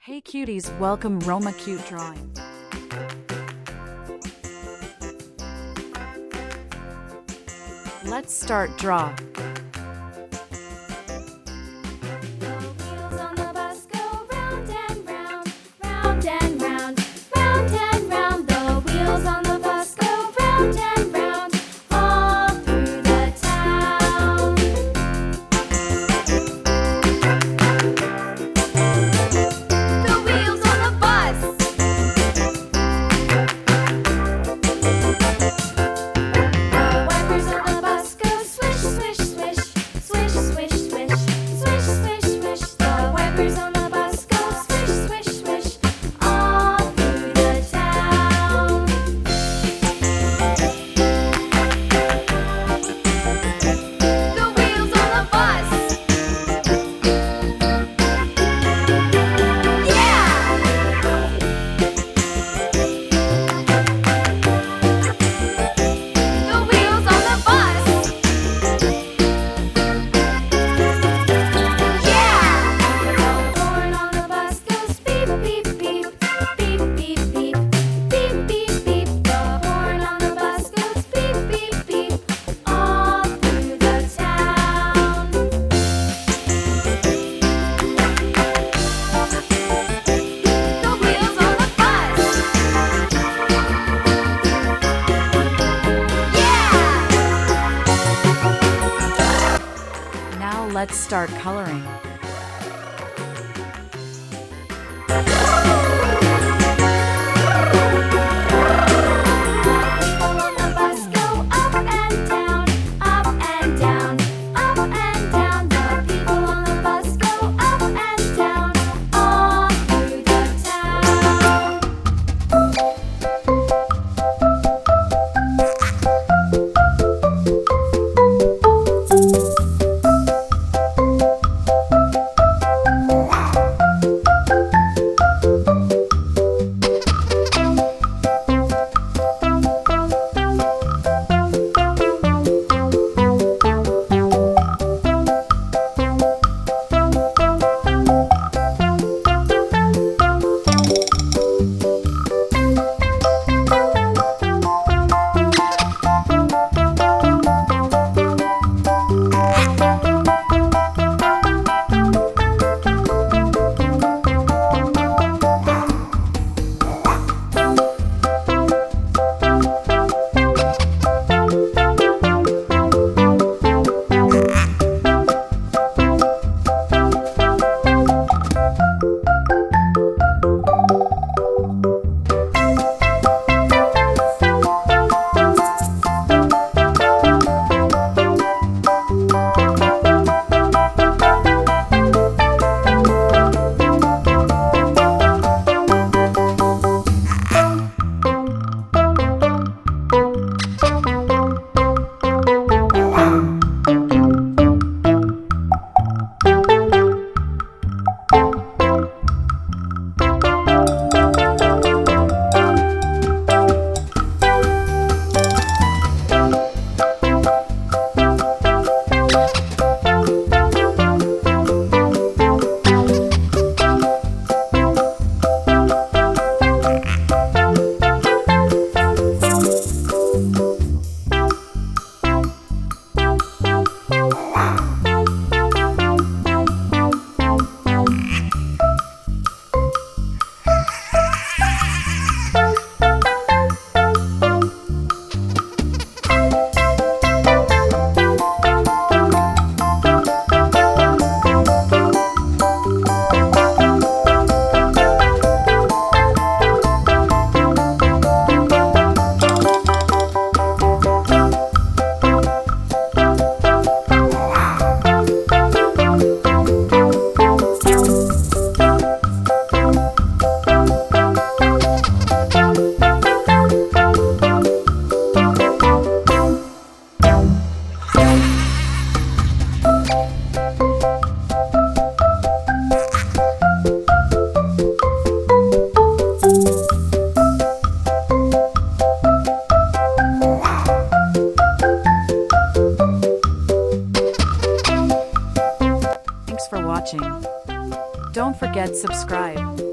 Hey cuties, welcome Roma Cute Drawing. Let's start draw. Wheels on the bus go round and round, round and round, round and round. The wheels on the bus go round and round, all through the town. The wheels on the bus. The wipers on the bus go swish, swish, swish, swish, swish, swish, swish, swish, swish. The wipers on the bus go swish, swish, swish, all through the town. The wheels on the bus. Yeah! The wheels on the bus. Yeah! The horn on the bus goes beep, beep, beep, beep, beep, beep, beep, beep, beep. The horn on the bus goes beep, beep, beep, all through the town. The wheels on the bus. Yeah! Now let's start coloring. People on the bus go up and down, up and down, up and down. The people on the bus go up and down, all through the town. Don't forget subscribe.